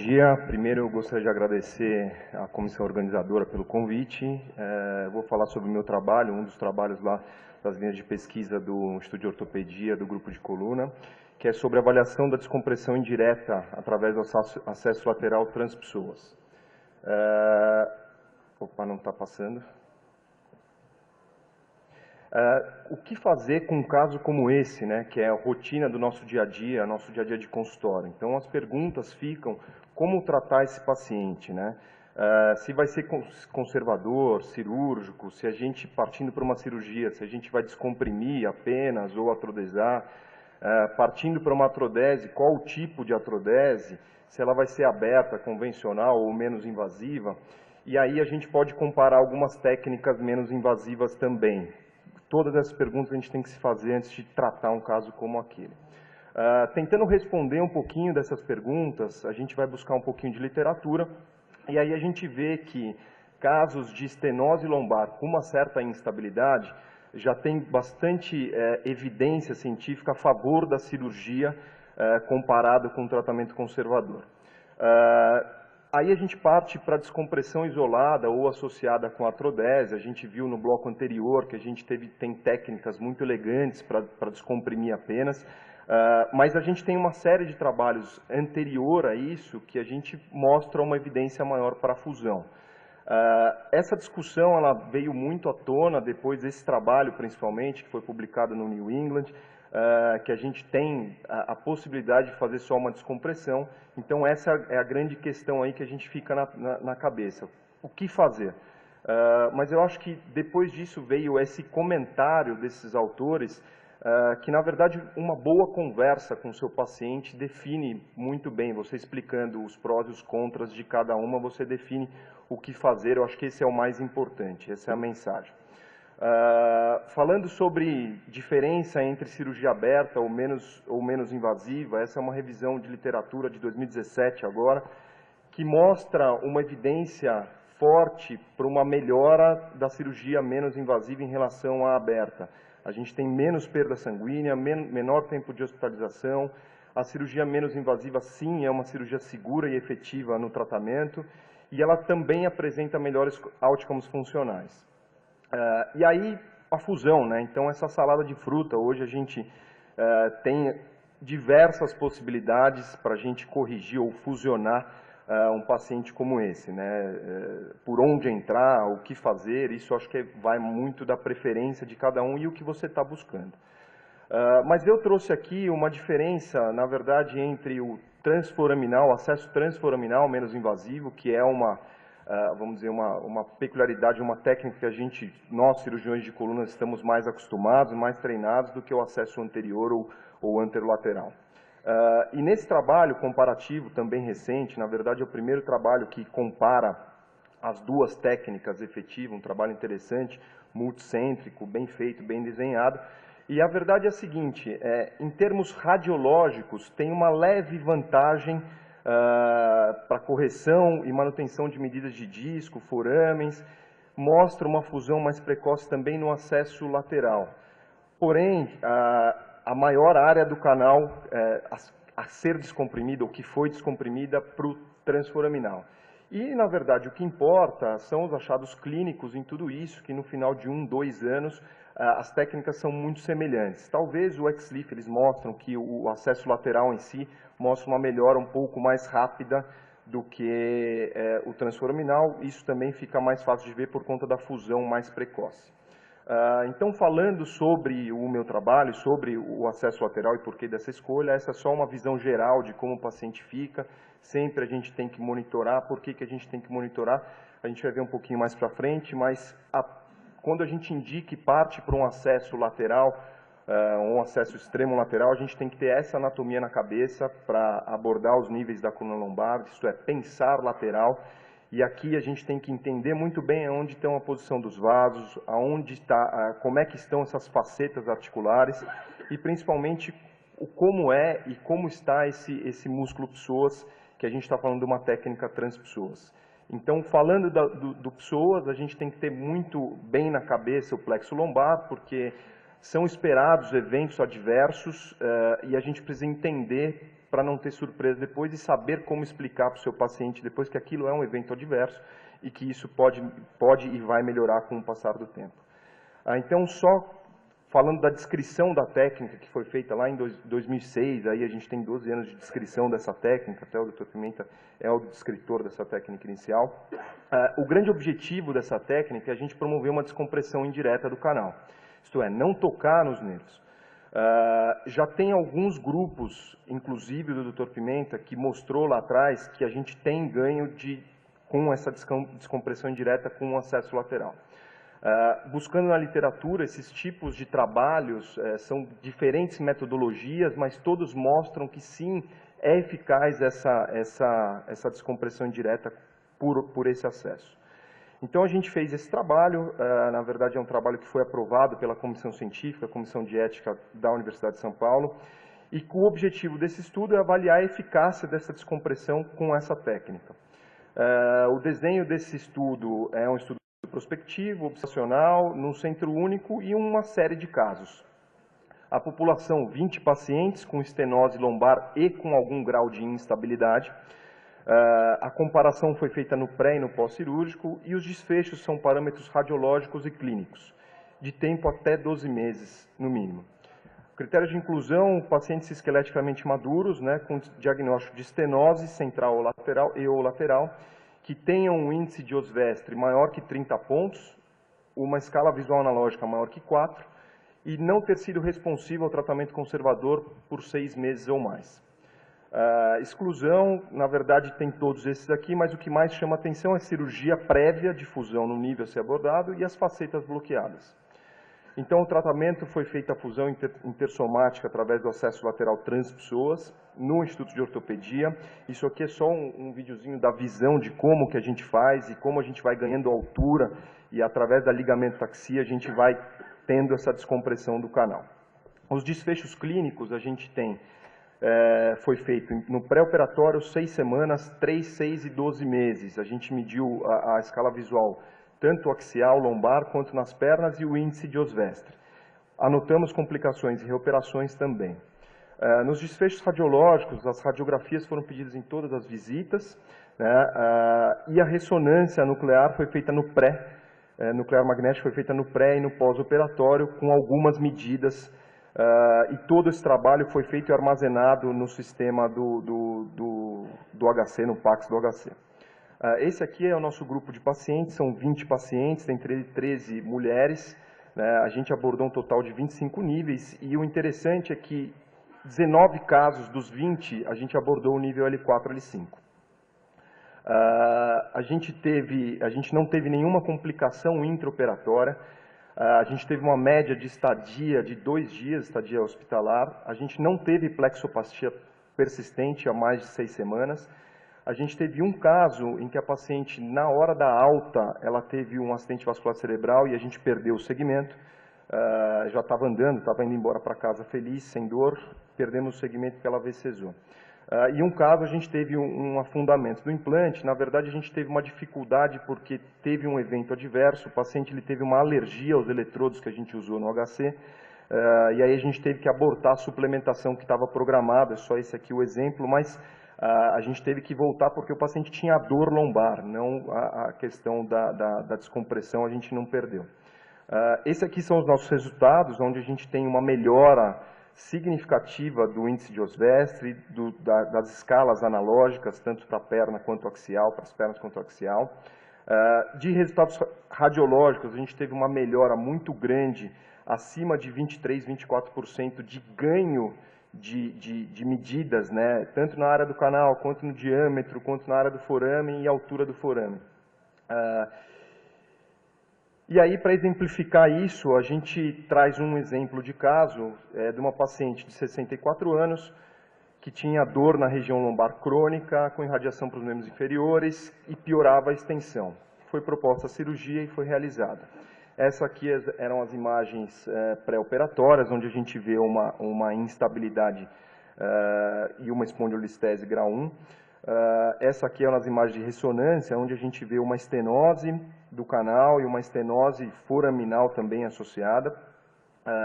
dia. Primeiro, eu gostaria de agradecer à comissão organizadora pelo convite. Vou falar sobre o meu trabalho, um dos trabalhos lá das linhas de pesquisa do Instituto de Ortopedia, do Grupo de Coluna, que é sobre a avaliação da descompressão indireta através do acesso lateral transpessoas. Opa, não está passando. O que fazer com um caso como esse, né, que é a rotina do nosso dia a dia de consultório? Então, as perguntas ficam: como tratar esse paciente, né? Se vai ser conservador, cirúrgico, se a gente, partindo para uma cirurgia, se a gente vai descomprimir apenas ou atrodesar, partindo para uma atrodese, qual o tipo de atrodese, se ela vai ser aberta, convencional ou menos invasiva, e aí a gente pode comparar algumas técnicas menos invasivas também. Todas essas perguntas a gente tem que se fazer antes de tratar um caso como aquele. Tentando responder um pouquinho dessas perguntas, a gente vai buscar um pouquinho de literatura, e aí a gente vê que casos de estenose lombar com uma certa instabilidade já tem bastante evidência científica a favor da cirurgia comparado com o tratamento conservador. Aí a gente parte para a descompressão isolada ou associada com a artrodese. A gente viu no bloco anterior que a gente tem técnicas muito elegantes para descomprimir apenas, mas a gente tem uma série de trabalhos anterior a isso que a gente mostra uma evidência maior para a fusão. Essa discussão ela veio muito à tona depois desse trabalho, principalmente, que foi publicado no New England, que a gente tem a possibilidade de fazer só uma descompressão. Então, essa é a grande questão aí que a gente fica na cabeça. O que fazer? Mas eu acho que depois disso veio esse comentário desses autores, que, na verdade, uma boa conversa com o seu paciente define muito bem. Você explicando os prós e os contras de cada uma, você define o que fazer. Eu acho que esse é o mais importante, essa é a mensagem. Falando sobre diferença entre cirurgia aberta ou menos invasiva, essa é uma revisão de literatura de 2017 agora, que mostra uma evidência forte para uma melhora da cirurgia menos invasiva em relação à aberta. A gente tem menos perda sanguínea, menor tempo de hospitalização. A cirurgia menos invasiva, sim, é uma cirurgia segura e efetiva no tratamento, e ela também apresenta melhores outcomes funcionais. E aí, a fusão, né? Então, essa salada de fruta, hoje a gente tem diversas possibilidades para a gente corrigir ou fusionar um paciente como esse, né? Por onde entrar, o que fazer, isso acho que vai muito da preferência de cada um e o que você está buscando. Mas eu trouxe aqui uma diferença, na verdade, entre o transforaminal, o acesso transforaminal menos invasivo, que é vamos dizer, uma peculiaridade, uma técnica que nós cirurgiões de coluna estamos mais acostumados, mais treinados do que o acesso anterior ou anterolateral. E nesse trabalho comparativo, também recente, na verdade é o primeiro trabalho que compara as duas técnicas efetivas, um trabalho interessante, multicêntrico, bem feito, bem desenhado. E a verdade é a seguinte, em termos radiológicos, tem uma leve vantagem para correção e manutenção de medidas de disco, forames, mostra uma fusão mais precoce também no acesso lateral. Porém, a maior área do canal a ser descomprimida, ou que foi descomprimida, para o transforaminal. E, na verdade, o que importa são os achados clínicos em tudo isso, que no final de 1, 2 anos, as técnicas são muito semelhantes. Talvez o XLIF, eles mostram que o acesso lateral em si mostra uma melhora um pouco mais rápida do que o transforaminal. Isso também fica mais fácil de ver por conta da fusão mais precoce. Então, falando sobre o meu trabalho, sobre o acesso lateral e porquê dessa escolha, essa é só uma visão geral de como o paciente fica. Sempre a gente tem que monitorar. Por que a gente tem que monitorar? A gente vai ver um pouquinho mais para frente, mas quando a gente indica e parte para um acesso lateral, um acesso extremo lateral, a gente tem que ter essa anatomia na cabeça para abordar os níveis da coluna lombar, isto é, pensar lateral. E aqui a gente tem que entender muito bem onde estão a posição dos vasos, como é que estão essas facetas articulares e principalmente como é e como está esse músculo psoas, que a gente está falando de uma técnica transpsoas. Então, falando do psoas, a gente tem que ter muito bem na cabeça o plexo lombar, porque são esperados eventos adversos e a gente precisa entender para não ter surpresa depois e saber como explicar para o seu paciente depois que aquilo é um evento adverso e que isso pode e vai melhorar com o passar do tempo. Então, só falando da descrição da técnica que foi feita lá em 2006, aí a gente tem 12 anos de descrição dessa técnica, até o Dr. Pimenta é o descritor dessa técnica inicial. O grande objetivo dessa técnica é a gente promover uma descompressão indireta do canal, isto é, não tocar nos nervos. Já tem alguns grupos, inclusive o do Dr. Pimenta, que mostrou lá atrás que a gente tem ganho com essa descompressão indireta com o acesso lateral. Buscando na literatura, esses tipos de trabalhos são diferentes metodologias, mas todos mostram que sim, é eficaz essa descompressão indireta por esse acesso. Então a gente fez esse trabalho, na verdade é um trabalho que foi aprovado pela Comissão Científica, a Comissão de Ética da Universidade de São Paulo, e o objetivo desse estudo é avaliar a eficácia dessa descompressão com essa técnica. O desenho desse estudo é um estudo prospectivo, observacional, num centro único e uma série de casos. A população, 20 pacientes com estenose lombar e com algum grau de instabilidade. A comparação foi feita no pré e no pós-cirúrgico e os desfechos são parâmetros radiológicos e clínicos, de tempo até 12 meses, no mínimo. Critério de inclusão, pacientes esqueleticamente maduros, né, com diagnóstico de estenose central ou lateral, que tenham um índice de Oswestry maior que 30 pontos, uma escala visual analógica maior que 4, e não ter sido responsivo ao tratamento conservador por 6 meses ou mais. Exclusão, na verdade, tem todos esses aqui, mas o que mais chama atenção é a cirurgia prévia de fusão no nível a ser abordado e as facetas bloqueadas. Então, o tratamento foi feita a fusão intersomática através do acesso lateral transpessoas no Instituto de Ortopedia. Isso aqui é só um videozinho da visão de como que a gente faz e como a gente vai ganhando altura e através da ligamentaxia a gente vai tendo essa descompressão do canal. Os desfechos clínicos a gente tem, foi feito no pré-operatório 6 semanas, 3, 6 e 12 meses. A gente mediu a escala visual tanto axial, lombar, quanto nas pernas e o índice de Oswestry. Anotamos complicações e reoperações também. Nos desfechos radiológicos, as radiografias foram pedidas em todas as visitas, né, e a ressonância nuclear foi feita no pré, nuclear magnética foi feita no pré e no pós-operatório, com algumas medidas, e todo esse trabalho foi feito e armazenado no sistema do HC, no PACS do HC. Esse aqui é o nosso grupo de pacientes, são 20 pacientes, entre eles 13 mulheres, né, a gente abordou um total de 25 níveis, e o interessante é que 19 casos dos 20 a gente abordou o nível L4, L5. A gente não teve nenhuma complicação intraoperatória, a gente teve uma média de estadia de 2 dias, estadia hospitalar, a gente não teve plexopastia persistente há mais de 6 semanas, a gente teve um caso em que a paciente, na hora da alta, ela teve um acidente vascular cerebral e a gente perdeu o segmento, já estava andando, estava indo embora para casa feliz, sem dor, perdemos o segmento porque ela VCESou. E um caso a gente teve um afundamento do implante, na verdade a gente teve uma dificuldade porque teve um evento adverso, o paciente ele teve uma alergia aos eletrodos que a gente usou no HC, e aí a gente teve que abortar a suplementação que estava programada, é só esse aqui o exemplo, mas a gente teve que voltar porque o paciente tinha dor lombar, não a questão da descompressão a gente não perdeu. Esses aqui são os nossos resultados, onde a gente tem uma melhora significativa do índice de Oswestry, das escalas analógicas, tanto para a perna quanto axial, para as pernas quanto axial. De resultados radiológicos, a gente teve uma melhora muito grande, acima de 23%, 24% de ganho de medidas, né, tanto na área do canal, quanto no diâmetro, quanto na área do forame e altura do forame. E aí, para exemplificar isso, a gente traz um exemplo de caso de uma paciente de 64 anos que tinha dor na região lombar crônica, com irradiação para os membros inferiores e piorava a extensão. Foi proposta a cirurgia e foi realizada. Essa aqui eram as imagens pré-operatórias, onde a gente vê uma instabilidade e uma espondilolistese grau 1. Essa aqui eram as imagens de ressonância, onde a gente vê uma estenose do canal e uma estenose foraminal também associada.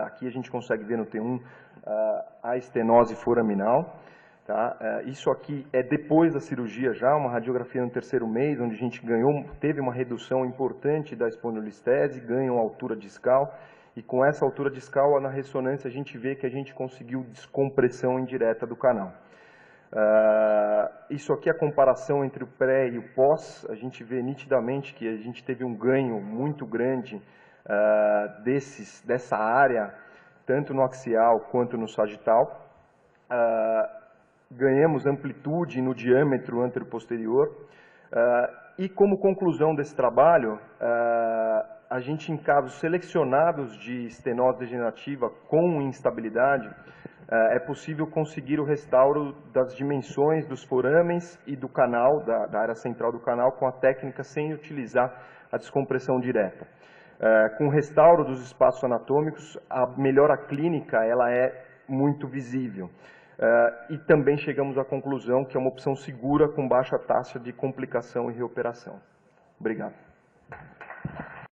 Aqui a gente consegue ver no T1 a estenose foraminal. Tá? Isso aqui é depois da cirurgia já, uma radiografia no 3º mês, onde a gente teve uma redução importante da espondilolistese, ganham altura discal, e com essa altura discal, na ressonância, a gente vê que a gente conseguiu descompressão indireta do canal. Isso aqui é a comparação entre o pré e o pós, a gente vê nitidamente que a gente teve um ganho muito grande dessa área, tanto no axial quanto no sagital. Ganhamos amplitude no diâmetro anteroposterior e como conclusão desse trabalho, a gente em casos selecionados de estenose degenerativa com instabilidade, é possível conseguir o restauro das dimensões dos forames e do canal, da área central do canal, com a técnica sem utilizar a descompressão direta. Com o restauro dos espaços anatômicos, a melhora clínica ela é muito visível. E também chegamos à conclusão que é uma opção segura com baixa taxa de complicação e reoperação. Obrigado.